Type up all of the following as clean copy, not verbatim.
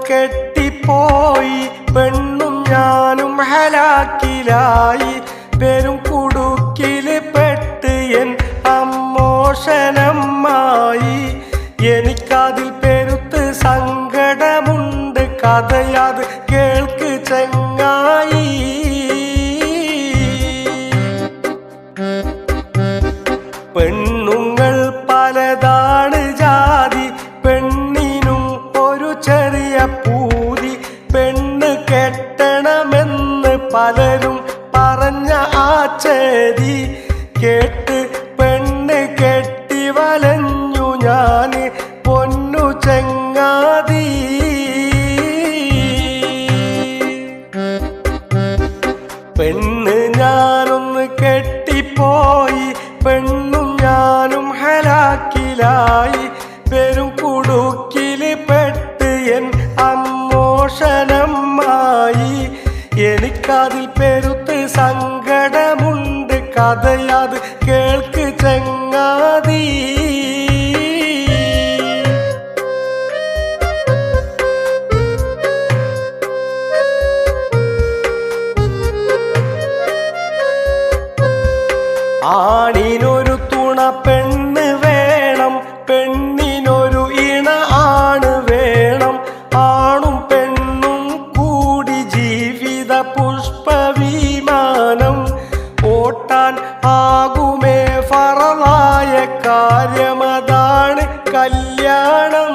കെട്ടിപ്പോയി പെണ്ണും ഞാനും ഹലാക്കിലായി പെരും കുടുക്കില് പെട്ട് എൻ അമ്മോഷനമ്മായി എനിക്കതിൽ പെരുത്ത് സങ്കടമുണ്ട് കഥയത് കേൾക്ക് ചങ്ങായി പെണ്ണുങ്ങൾ പലതാണ് ജാതി പെണ്ണിനും ഒരു ചെറിയ പൂതി പെണ്ണ് കെട്ടണമെന്ന് പലരും പറഞ്ഞ ആ ചേരി കേട്ട് പെണ്ണ് കെട്ടി വലഞ്ഞു ഞാന് പൊന്നു ചങ്ങാതി പെണ്ണ് ഞാനൊന്ന് കെട്ടിപ്പോയി പെണ്ണും ഞാനും ഹലാക്കിലായി പെരും കുടുക്കില് പെട്ട് എൻ അമ്മോഷനമ്മായി എനിക്കതിൽ പെരുത്ത് സങ്കടമുണ്ട് കഥയത് കേൾക്ക് ചങ്ങാതി ആണിനൊരു തുണ പെണ്ണ് വേണം പെണ്ണിനൊരു ഇണ ആണ് വേണം ആണും പെണ്ണും കൂടി ജീവിത പുഷ്പവിമാനം ഓട്ടാൻ ആകുമേ ഫറലായ കാര്യമതാണ് കല്യാണം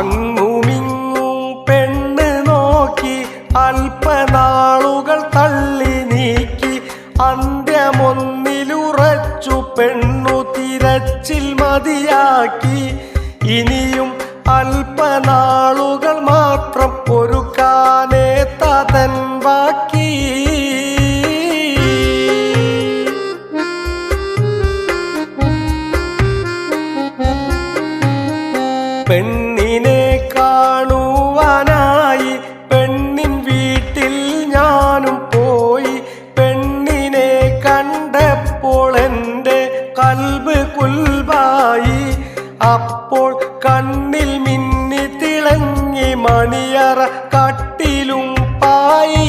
അങ്ങുമിങ്ങും പെണ്ണ് നോക്കി അല്പനാളുകൾ തള്ളി നീക്കി അന്ത്യമൊന്നിലുറച്ചു പെണ്ണു തിരച്ചിൽ മതിയാക്കി ഇനിയും അല്പനാളുകൾ മാത്രം ഒരുക്കാനേ തതൻ ബാക്കി പെണ്ണിനെ കാണുവാനായി പെണ്ണിൻ വീട്ടിൽ ഞാനും പോയി പെണ്ണിനെ കണ്ടപ്പോൾ എൻ്റെ കൽബ് കുൽബായി അപ്പോൾ കണ്ണിൽ മിന്നി തിളങ്ങി മണിയറ കട്ടിലും പായി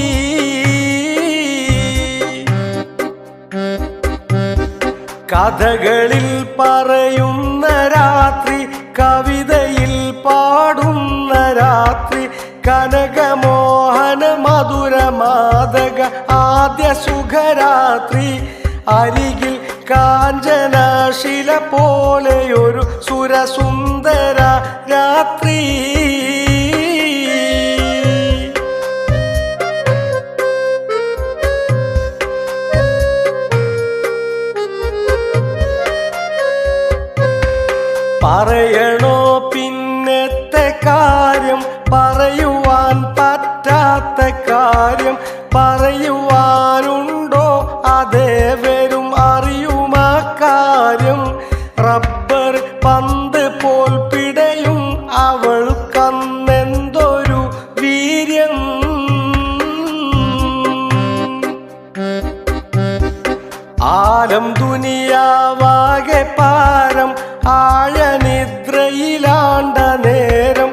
കഥകളിൽ പറയുന്ന രാത്രി കവിതയിൽ പാടുന്ന രാത്രി കനകമോഹന മധുരമാതക ആദ്യ സുഖരാത്രി അരികിൽ കാഞ്ചനശില പോലെയൊരു സുരസുന്ദര രാത്രി പറയണോ പിന്നത്തെ കാര്യം പറയുവാൻ പറ്റാത്ത കാര്യം പറയുവാനുണ്ടോ അതേ വരും അറിയുമാ കാര്യം റബ്ബർ പന്ത് പോൽ പിടയും അവൾക്കന്നെന്തൊരു വീര്യം ആലം ദുനിയാവാകെ പാരം ആഴനിദ്രയിലാണ്ട നേരം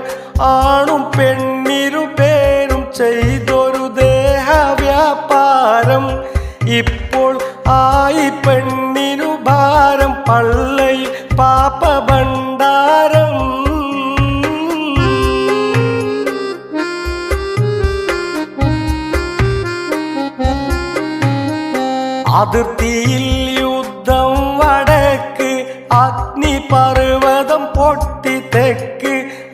ആണും പെണ്ണിരു പേരും ചെയ്തൊരു ദേഹവ്യാപാരം ഇപ്പോൾ ആയി പെണ്ണിനു ഭാരം പള്ളയിൽ പാപ ഭണ്ഡാരം അതിർത്തിയിൽ യുദ്ധം വടക്ക് അഗ്നിപർവ്വതം പൊട്ടി തെക്ക്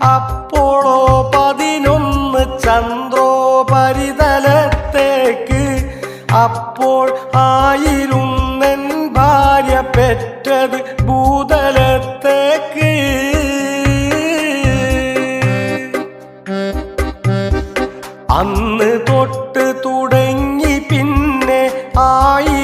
അപ്പോളോ 11 ചന്ദ്രോപരിതലത്തേക്ക് അപ്പോൾ ആയിരുന്നെൻ ഭാര്യ പെറ്റത് ഭൂതലത്തേക്ക് അന്ന് തൊട്ട് തുടങ്ങി പിന്നെ ആയി